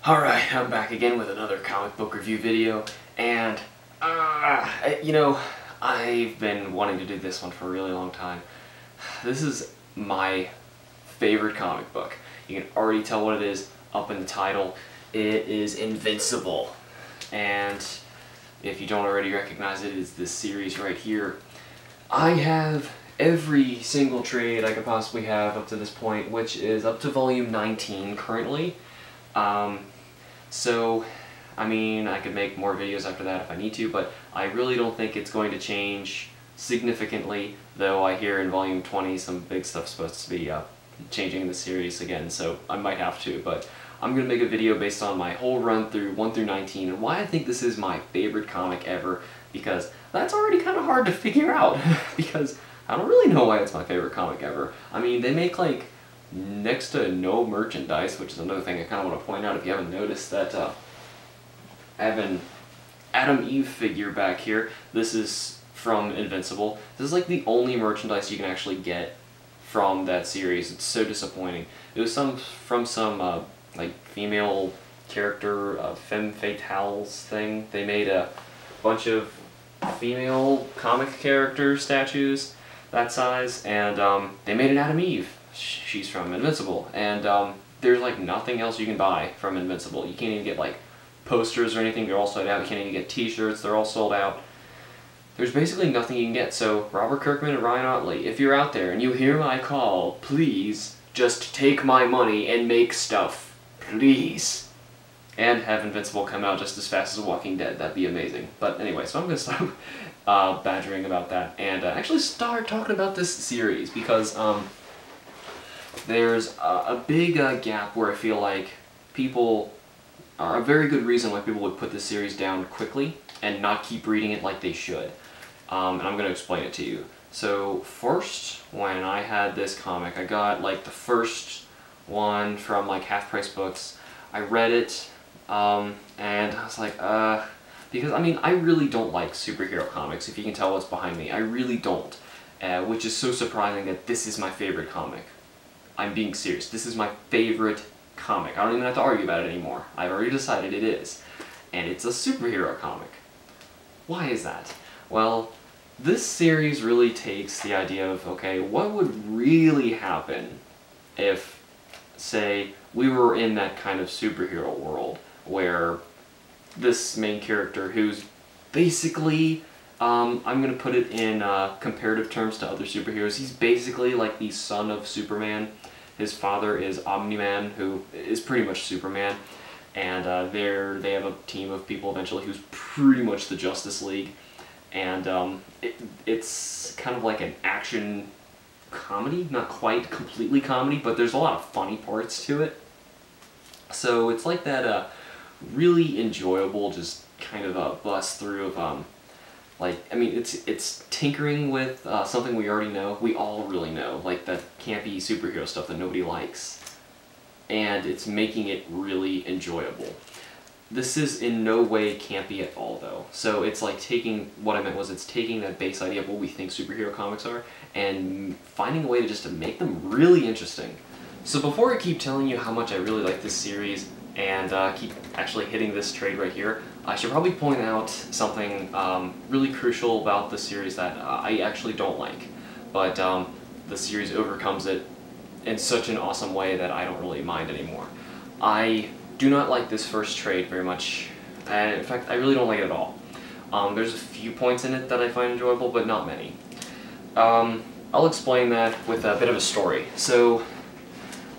Alright, I'm back again with another comic book review video, and, I've been wanting to do this one for a really long time. This is my favorite comic book. You can already tell what it is up in the title. It is Invincible, and if you don't already recognize it, it's this series right here. I have every single trade I could possibly have up to this point, which is up to volume 19 currently. So, I mean, I could make more videos after that if I need to, but I really don't think it's going to change significantly, though I hear in volume 20 some big stuff's supposed to be changing the series again, so I might have to, but I'm going to make a video based on my whole run through 1 through 19 and why I think this is my favorite comic ever, because that's already kind of hard to figure out, because I don't really know why it's my favorite comic ever. I mean, they make like next to no merchandise, which is another thing I kind of want to point out if you haven't noticed, that I have an Adam Eve figure back here. This is from Invincible. This is like the only merchandise you can actually get from that series. It's so disappointing. It was from some like female character, femme fatales thing. They made a bunch of female comic character statues that size, and they made an Adam Eve. She's from Invincible, and there's like nothing else you can buy from Invincible. You can't even get like posters or anything, they're all sold out. You can't even get t-shirts, they're all sold out. There's basically nothing you can get, so Robert Kirkman and Ryan Ottley, if you're out there and you hear my call, please just take my money and make stuff. Please. And have Invincible come out just as fast as Walking Dead, that'd be amazing. But anyway, so I'm going to stop badgering about that and actually start talking about this series, because there's a big gap where I feel like people are a very good reason why people would put this series down quickly and not keep reading it like they should. And I'm going to explain it to you. So first, when I had this comic, I got like the first one from like Half Price Books. I read it, and I was like, because I mean, I really don't like superhero comics, if you can tell what's behind me. I really don't, which is so surprising that this is my favorite comic. I'm being serious. This is my favorite comic. I don't even have to argue about it anymore. I've already decided it is. And it's a superhero comic. Why is that? Well, this series really takes the idea of, okay, what would really happen if, say, we were in that kind of superhero world where this main character, who's basically, I'm going to put it in comparative terms to other superheroes, he's basically like the son of Superman. His father is Omni-Man, who is pretty much Superman, and they have a team of people eventually who's pretty much the Justice League, and it's kind of like an action comedy, not quite completely comedy, but there's a lot of funny parts to it. So it's like that really enjoyable, just kind of a bust through of like, I mean, it's tinkering with something we already know, we all really know, like that campy superhero stuff that nobody likes, and it's making it really enjoyable. This is in no way campy at all, though. So it's like taking, what I meant was it's taking that base idea of what we think superhero comics are and finding a way to just to make them really interesting. So before I keep telling you how much I really like this series and keep actually hitting this trade right here, I should probably point out something really crucial about the series that I actually don't like, but the series overcomes it in such an awesome way that I don't really mind anymore. I do not like this first trade very much, and in fact I really don't like it at all. There's a few points in it that I find enjoyable, but not many. I'll explain that with a bit of a story. So,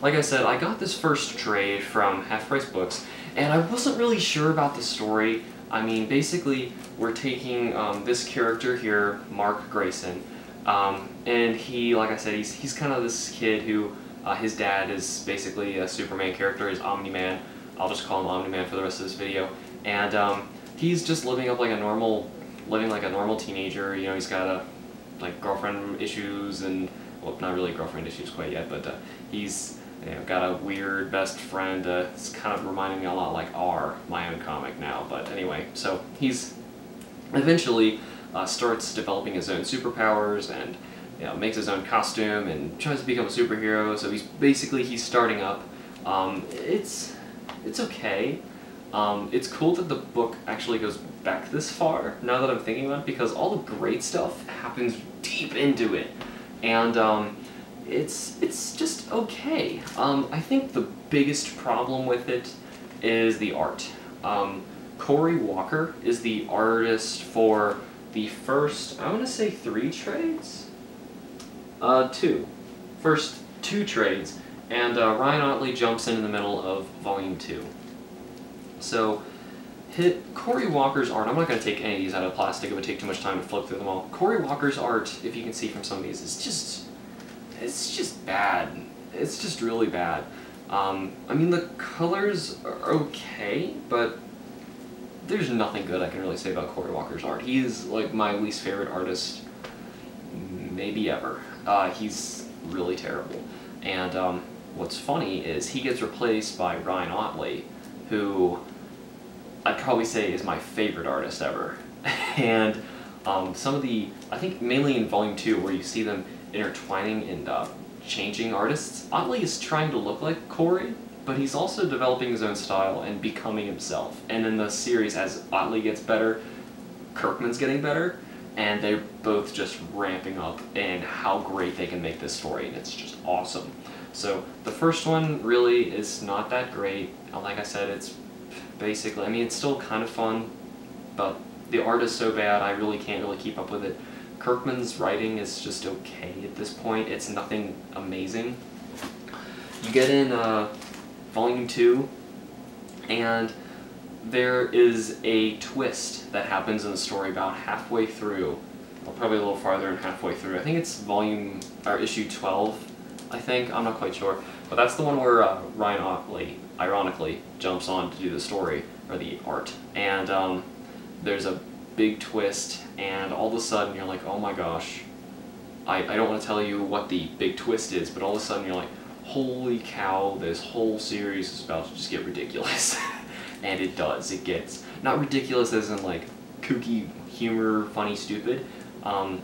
like I said, I got this first trade from Half Price Books, and I wasn't really sure about the story. I mean, basically, we're taking this character here, Mark Grayson, and he, like I said, he's kind of this kid who, his dad is basically a Superman character, he's Omni-Man. I'll just call him Omni-Man for the rest of this video. And he's just living like a normal teenager. You know, he's got like girlfriend issues and, well, not really girlfriend issues quite yet, but he's got a weird best friend. It's kind of reminding me a lot like my own comic now. But anyway, so he's eventually starts developing his own superpowers and makes his own costume and tries to become a superhero. So he's starting up. it's okay. It's cool that the book actually goes back this far, now that I'm thinking about it, because all the great stuff happens deep into it. And it's just okay. I think the biggest problem with it is the art. Cory Walker is the artist for the first, I want to say 3 trades? 2. First 2 trades, and Ryan Ottley jumps in the middle of Volume 2. So, Cory Walker's art, I'm not going to take any of these out of plastic, it would take too much time to flip through them all. Cory Walker's art, if you can see from some of these, it's just bad. It's just really bad. I mean, the colors are okay, but there's nothing good I can really say about Cory Walker's art. He is, like, my least favorite artist maybe ever. He's really terrible. And what's funny is he gets replaced by Ryan Ottley, who I'd probably say is my favorite artist ever. And some of the, I think mainly in Volume 2, where you see them intertwining and changing artists, Ottley is trying to look like Cory, but he's also developing his own style and becoming himself. And in the series, as Ottley gets better, Kirkman's getting better, and they're both just ramping up in how great they can make this story, and it's just awesome. So the first one really is not that great. Like I said, it's basically, I mean, it's still kind of fun, but the art is so bad I really can't really keep up with it. Kirkman's writing is just okay at this point. It's nothing amazing. You get in Volume 2, and there is a twist that happens in the story about halfway through, or probably a little farther than halfway through. I think it's issue 12, I think, I'm not quite sure. But that's the one where Ryan Ottley, ironically, jumps on to do the story, or the art. And there's a big twist, and all of a sudden you're like, oh my gosh, I don't want to tell you what the big twist is, but all of a sudden you're like, holy cow, this whole series is about to just get ridiculous. And it does. It gets, not ridiculous as in like kooky humor, funny, stupid.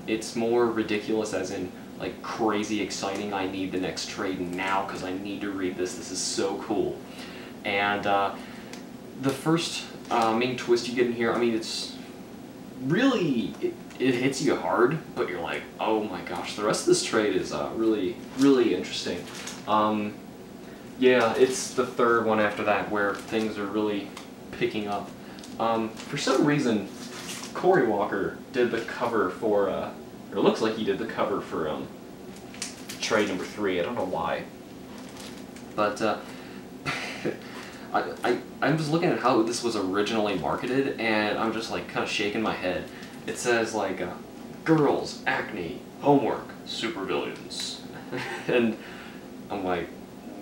It's more ridiculous as in like crazy exciting, I need the next trade now because I need to read this, this is so cool. And the first main twist you get in here, I mean, it's really, it hits you hard, but you're like, oh my gosh, the rest of this trade is really, really interesting. Yeah, it's the third one after that where things are really picking up. For some reason, Cory Walker did the cover for, or it looks like he did the cover for trade number 3. I don't know why. But I'm just looking at how this was originally marketed, and I'm just like kind of shaking my head. It says like, girls, acne, homework, supervillains. And I'm like,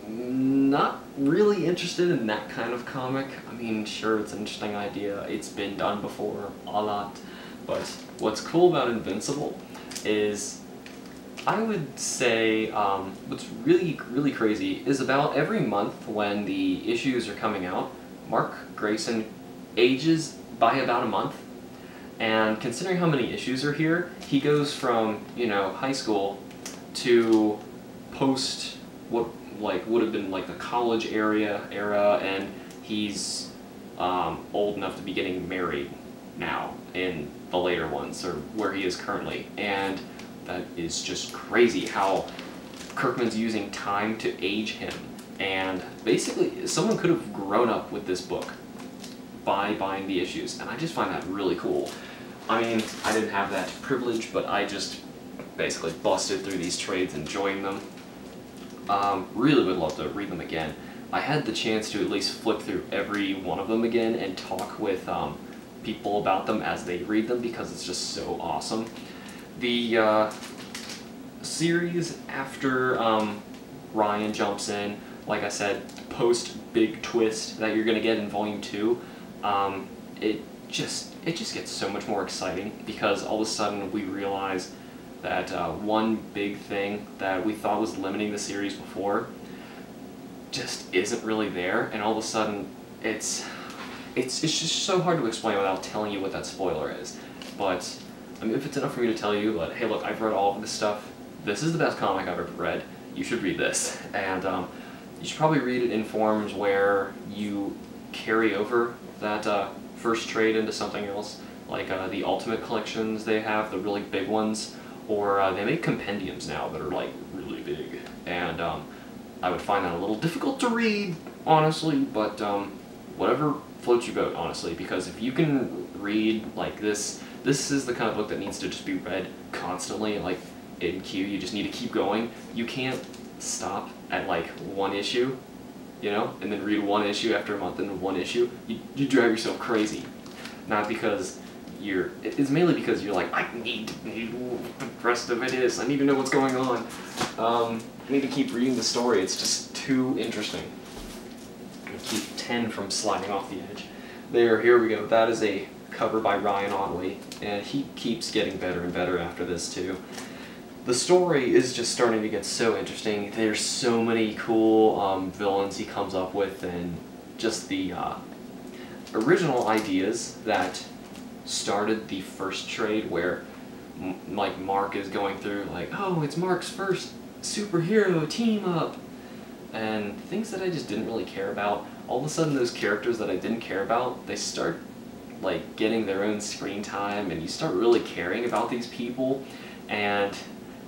not really interested in that kind of comic. I mean, sure, it's an interesting idea. It's been done before a lot. But what's cool about Invincible is, I would say, what's really, really crazy is about every month when the issues are coming out, Mark Grayson ages by about a month. And considering how many issues are here, he goes from, you know, high school to post what like would have been like the college era, and he's old enough to be getting married now in the later ones, or where he is currently. And that is just crazy how Kirkman's using time to age him. And basically, someone could have grown up with this book by buying the issues, and I just find that really cool. I mean, I didn't have that privilege, but I just basically busted through these trades, enjoying them. Really would love to read them again. I had the chance to at least flip through every one of them again and talk with people about them as they read them, because it's just so awesome. The series after Ryan jumps in, like I said, post big twist that you're gonna get in Volume 2, it just gets so much more exciting, because all of a sudden we realize that one big thing that we thought was limiting the series before just isn't really there, and all of a sudden it's just so hard to explain without telling you what that spoiler is. But I mean, if it's enough for me to tell you that, hey look, I've read all of this stuff, this is the best comic I've ever read, you should read this. And you should probably read it in forms where you carry over that first trade into something else, like the Ultimate collections they have, the really big ones, or they make compendiums now that are like really big, and I would find that a little difficult to read, honestly, but whatever floats your boat, honestly, because if you can read like this is the kind of book that needs to just be read constantly, like in queue, you just need to keep going. You can't stop at like one issue, you know, and then read one issue after a month and one issue. You drive yourself crazy. Not because it's mainly because you're like, I need to know what the rest of it is. I need to know what's going on. I need to keep reading the story. It's just too interesting. I'm gonna keep 10 from sliding off the edge. Here we go. That is a cover by Ryan Ottley, and he keeps getting better and better after this too. The story is just starting to get so interesting. There's so many cool villains he comes up with, and just the original ideas that started the first trade, where like Mark is going through like, oh, it's Mark's first superhero team up, and things that I just didn't really care about. All of a sudden those characters that I didn't care about, they start like getting their own screen time, and you start really caring about these people, and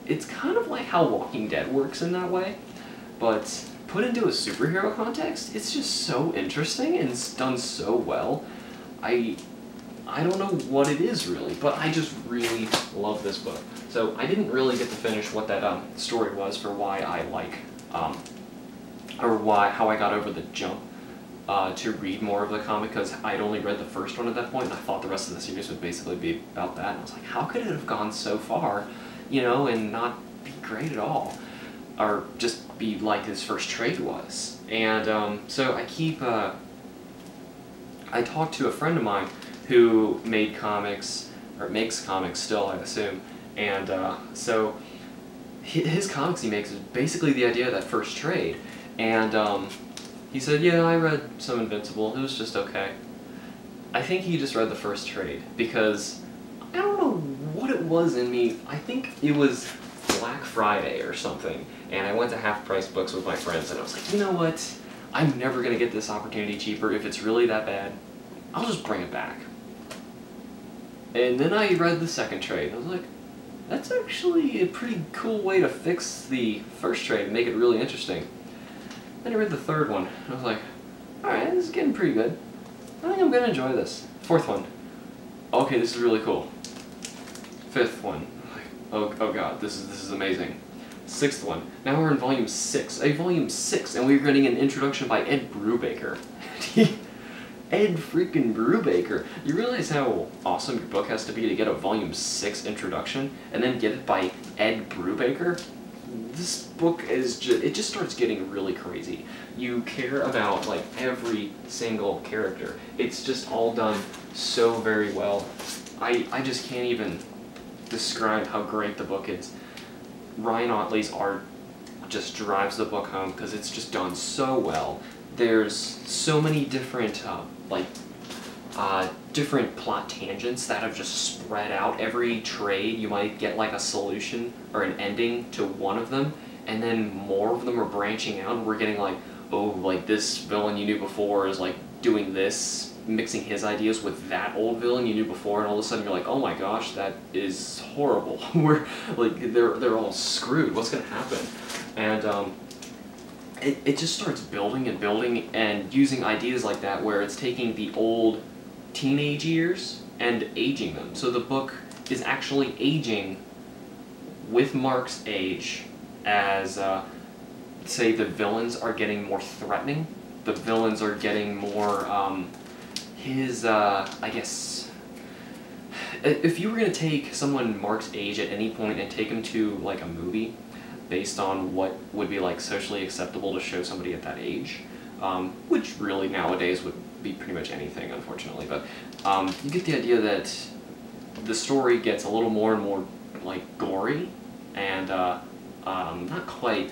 it's kind of like how Walking Dead works in that way, but put into a superhero context, it's just so interesting and it's done so well. I don't know what it is really, but I just really love this book. So I didn't really get to finish what that story was for why I like, or how I got over the jump to read more of the comic, because I'd only read the first one at that point, and I thought the rest of the series would basically be about that. And I was like, how could it have gone so far, you know, and not be great at all, or just be like his first trade was? And so I keep, I talked to a friend of mine who made comics, or makes comics still, I assume, and so his comics he makes is basically the idea of that first trade, and he said, yeah, I read some Invincible, it was just okay. I think he just read the first trade, because I don't know what it was in me. I think it was Black Friday or something, and I went to Half Price Books with my friends, and I was like, you know what, I'm never going to get this opportunity cheaper. If it's really that bad, I'll just bring it back. And then I read the second trade, and I was like, that's actually a pretty cool way to fix the first trade and make it really interesting. Then I read the third one, and I was like, alright, this is getting pretty good. I think I'm going to enjoy this. Fourth one, okay, this is really cool. Fifth one, oh god, this is amazing. Sixth one, now we're in volume 6, volume 6, and we're getting an introduction by Ed Brubaker. Ed freaking Brubaker. You realize how awesome your book has to be to get a volume 6 introduction, and then get it by Ed Brubaker? This book is it just starts getting really crazy. You care about like every single character. It's just all done so very well. I just can't even describe how great the book is. Ryan Ottley's art just drives the book home because it's just done so well. There's so many different different plot tangents that have just spread out. Every trade you might get like a solution or an ending to one of them, and then more of them are branching out, and we're getting like, oh, like this villain you knew before is like doing this, mixing his ideas with that old villain you knew before, and all of a sudden you're like, oh my gosh, that is horrible. We're like, they're all screwed. What's gonna happen? And it just starts building and building, and using ideas like that where it's taking the old teenage years and aging them. So the book is actually aging with Mark's age as, say, the villains are getting more threatening. The villains are getting more, I guess, if you were going to take someone Mark's age at any point and take him to, like, a movie based on what would be, like, socially acceptable to show somebody at that age, which really nowadays would be pretty much anything, unfortunately, but you get the idea that the story gets a little more and more, like, gory, and not quite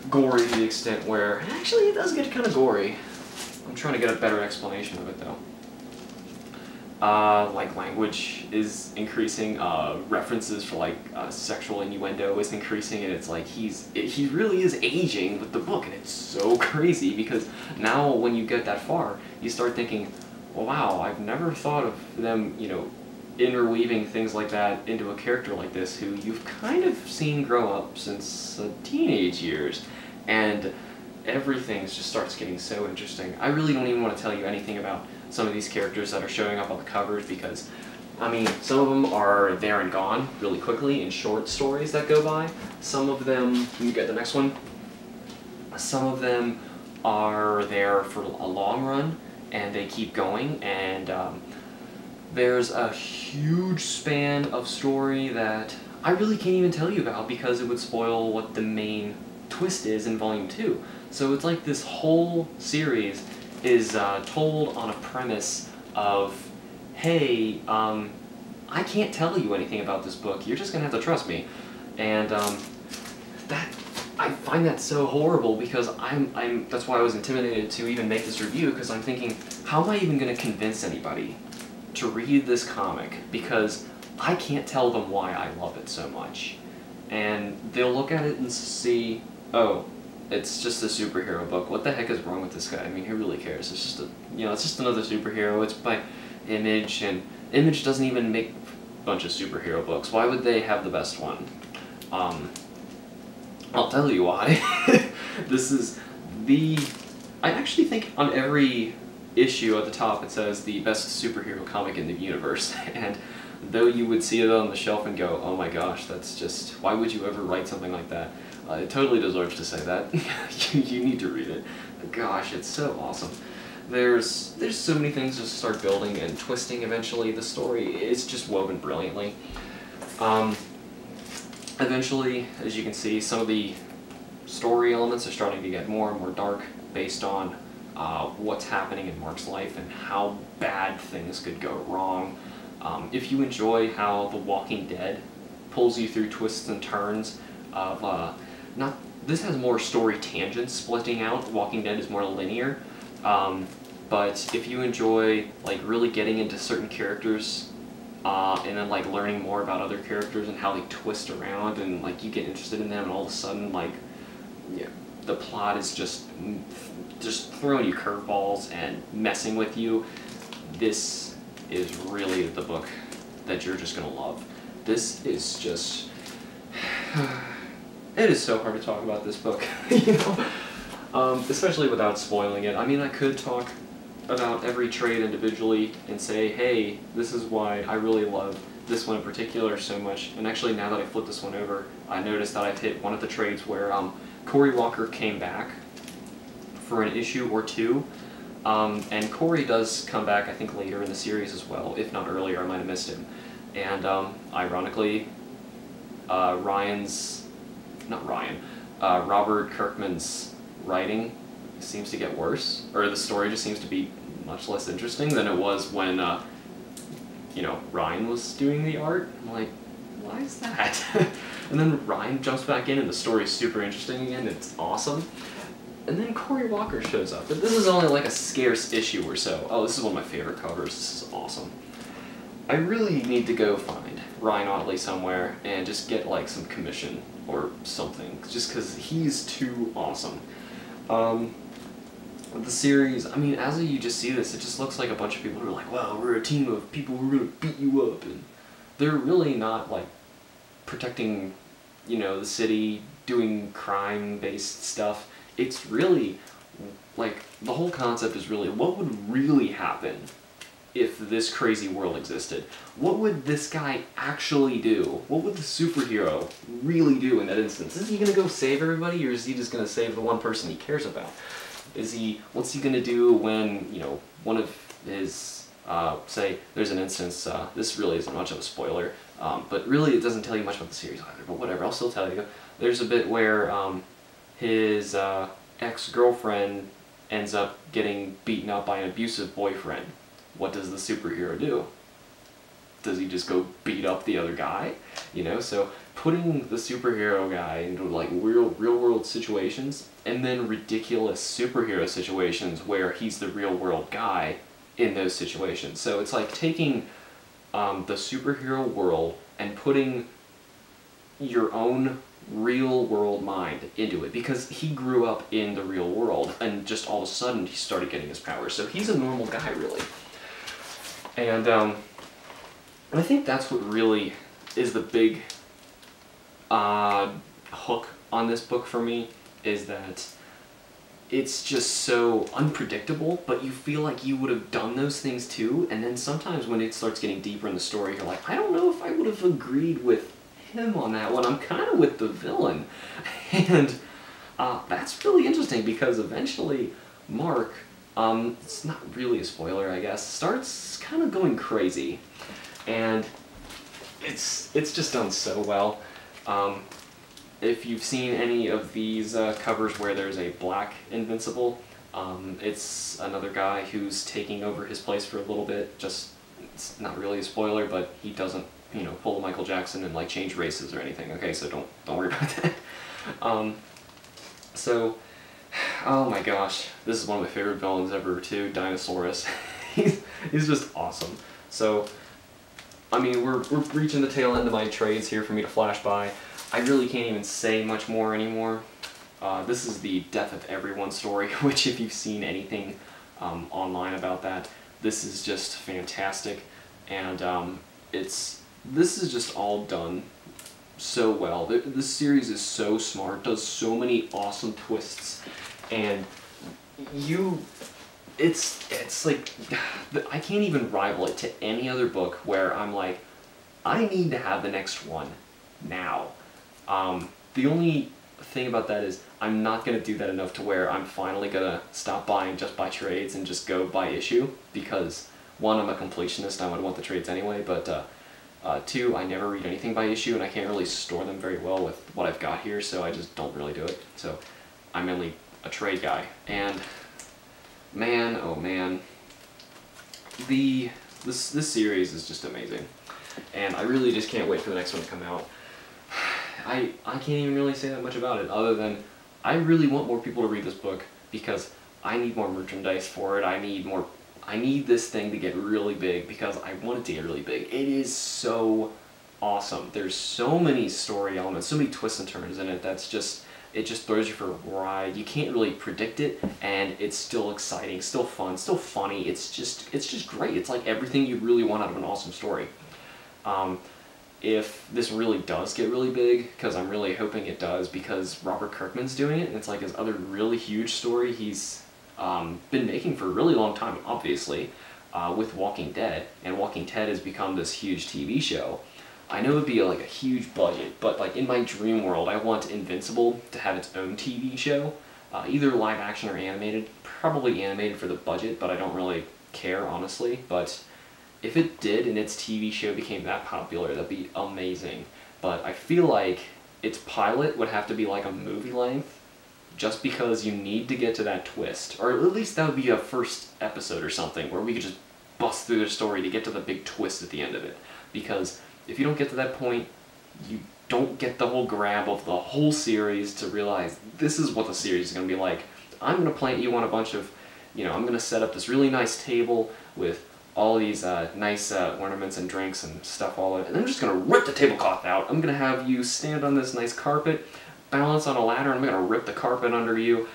gory to the extent where, actually it does get kind of gory. I'm trying to get a better explanation of it, though. Like language is increasing, references for like sexual innuendo is increasing, and it's like he really is aging with the book, and it's so crazy because now when you get that far, you start thinking, well, wow, I've never thought of them, you know, interweaving things like that into a character like this who you've kind of seen grow up since teenage years, and everything just starts getting so interesting. I really don't even want to tell you anything about some of these characters that are showing up on the covers because, I mean, some of them are there and gone really quickly in short stories that go by. Some of them, you get the next one, some of them are there for a long run and they keep going, and there's a huge span of story that I really can't even tell you about because it would spoil what the main twist is in Volume 2. So it's like this whole series is told on a premise of, hey, I can't tell you anything about this book, you're just gonna have to trust me. And that, I find that so horrible because that's why I was intimidated to even make this review, because I'm thinking, how am I even gonna convince anybody to read this comic, because I can't tell them why I love it so much. And they'll look at it and see, oh, it's just a superhero book. What the heck is wrong with this guy? I mean, who really cares? It's just it's just another superhero. It's by Image, and Image doesn't even make a bunch of superhero books. Why would they have the best one? I'll tell you why. This is I actually think on every issue at the top it says the best superhero comic in the universe, and though you would see it on the shelf and go, oh my gosh, that's just, why would you ever write something like that? It totally deserves to say that. You need to read it. Gosh, it's so awesome. There's so many things to start building and twisting eventually. The story is just woven brilliantly. Eventually, as you can see, some of the story elements are starting to get more and more dark based on what's happening in Mark's life and how bad things could go wrong. If you enjoy how The Walking Dead pulls you through twists and turns of, this has more story tangents splitting out. Walking Dead is more linear. But if you enjoy like really getting into certain characters and then like learning more about other characters and how they twist around, and like you get interested in them, and all of a sudden like the plot is just throwing you curveballs and messing with you, this is really the book that you're just gonna love. This is just it is so hard to talk about this book, you know, especially without spoiling it. I mean, I could talk about every trade individually and say, hey, this is why I really love this one in particular so much. And actually, now that I flipped this one over, I noticed that I've hit one of the trades where Cory Walker came back for an issue or two. And Cory does come back, I think, later in the series as well, if not earlier. I might have missed him. And ironically, Robert Kirkman's writing seems to get worse, or the story just seems to be much less interesting than it was when, Ryan was doing the art. I'm like, why is that? And then Ryan jumps back in and the story is super interesting again, it's awesome. And then Cory Walker shows up, but this is only like a scarce issue or so. Oh, this is one of my favorite covers, this is awesome. I really need to go find Ryan Ottley somewhere and just get like some commission or something, just because he's too awesome. The series, I mean, as you just see this, it just looks like a bunch of people who are like, wow, we're a team of people who are going to beat you up, and they're really not like protecting, the city, doing crime-based stuff. It's really, like, the whole concept is really, what would really happen if this crazy world existed? What would this guy actually do? What would the superhero really do in that instance? Is he going to go save everybody, or is he just going to save the one person he cares about? What's he going to do when, one of his, say, there's an instance, this really isn't much of a spoiler, but really it doesn't tell you much about the series either, but whatever, I'll still tell you. There's a bit where his ex-girlfriend ends up getting beaten up by an abusive boyfriend. What does the superhero do? Does he just go beat up the other guy? So putting the superhero guy into like real world situations, and then ridiculous superhero situations where he's the real world guy, in those situations. So it's like taking the superhero world and putting your own real world mind into it, because he grew up in the real world and just all of a sudden he started getting his powers. So he's a normal guy, really. And I think that's what really is the big hook on this book for me, is that it's just so unpredictable, but you feel like you would have done those things too, and then sometimes when it starts getting deeper in the story, you're like, I don't know if I would have agreed with him on that one. I'm kind of with the villain. And that's really interesting, because eventually Mark, it's not really a spoiler, I guess, starts kind of going crazy. And it's just done so well. If you've seen any of these covers where there's a black Invincible, it's another guy who's taking over his place for a little bit. Just, it's not really a spoiler, but he doesn't, you know, pull a Michael Jackson and like change races or anything. Okay, so don't worry about that. So, oh my gosh, this is one of my favorite villains ever too, Dinosaurus. he's just awesome. So, I mean, we're reaching the tail end of my trades here for me to flash by. I really can't even say much more anymore. This is the Death of Everyone story, which if you've seen anything online about that, this is just fantastic. And this is just all done so well. This series is so smart, does so many awesome twists, and it's like, I can't even rival it to any other book where I'm like, I need to have the next one now. The only thing about that is I'm not going to do that enough to where I'm finally going to stop buying just by trades and just go by issue, because one, I'm a completionist, I would want the trades anyway, but two, I never read anything by issue and I can't really store them very well with what I've got here, so I just don't really do it. So I'm mainly a trade guy. And man, oh man, this series is just amazing, and I really just can't wait for the next one to come out. I can't even really say that much about it, other than I really want more people to read this book, because I need more merchandise for it. I need this thing to get really big, because I want it to get really big. It is so awesome. There's so many story elements, so many twists and turns in it, it just throws you for a ride. You can't really predict it, and it's still exciting, still fun, still funny. It's just great. It's like everything you really want out of an awesome story. If this really does get really big, because I'm really hoping it does, because Robert Kirkman's doing it, and it's like his other really huge story he's been making for a really long time, obviously, with Walking Dead, and Walking Dead has become this huge TV show. I know it'd be like a huge budget, but like in my dream world, I want Invincible to have its own TV show, either live action or animated, probably animated for the budget, but I don't really care, honestly. But if it did and its TV show became that popular, that'd be amazing. But I feel like its pilot would have to be like a movie length, just because you need to get to that twist. Or at least that would be a first episode or something, where we could just bust through the story to get to the big twist at the end of it. Because if you don't get to that point, you don't get the whole grab of the whole series to realize this is what the series is going to be like. I'm going to plant you on a bunch of, you know, I'm going to set up this really nice table with all these nice ornaments and drinks and stuff all over it, and I'm just going to rip the tablecloth out. I'm going to have you stand on this nice carpet, balance on a ladder, and I'm going to rip the carpet under you.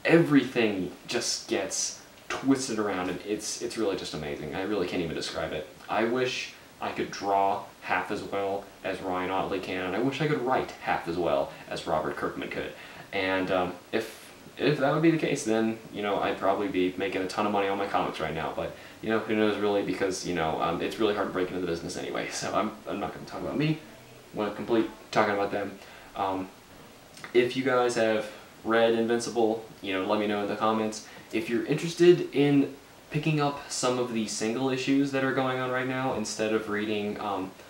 Everything just gets twisted around, and it's really just amazing. I really can't even describe it. I wish I could draw half as well as Ryan Ottley can, and I wish I could write half as well as Robert Kirkman could. And if that would be the case, then, you know, I'd probably be making a ton of money on my comics right now. But, you know, who knows really, because, you know, it's really hard to break into the business anyway. So I'm not going to talk about me. I want to complete talking about them. If you guys have read Invincible, you know, let me know in the comments. If you're interested in picking up some of the single issues that are going on right now, instead of reading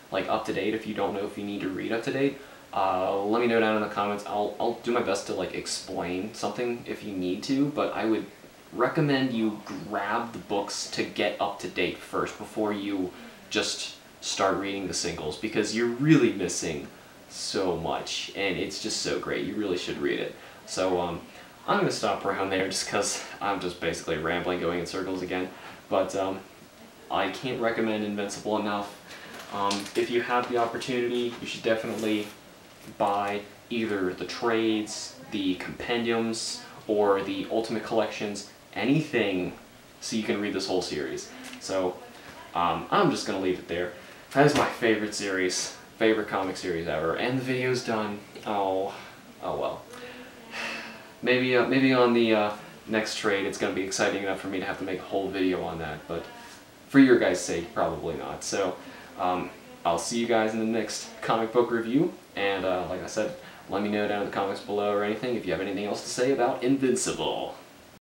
like up to date, if you don't know if you need to read up to date, let me know down in the comments. I'll do my best to like explain something if you need to, but I would recommend you grab the books to get up to date first before you just start reading the singles, because you're really missing so much, and it's just so great. You really should read it. So I'm going to stop around there just because I'm just basically rambling, going in circles again. But I can't recommend Invincible enough. If you have the opportunity, you should definitely buy either the trades, the compendiums, or the Ultimate Collections, anything, so you can read this whole series. So I'm just going to leave it there. That is my favorite series, favorite comic series ever, and the video's done. Oh well. Maybe on the next trade it's going to be exciting enough for me to have to make a whole video on that, but for your guys' sake, probably not. So I'll see you guys in the next comic book review, and like I said, let me know down in the comments below or anything if you have anything else to say about Invincible.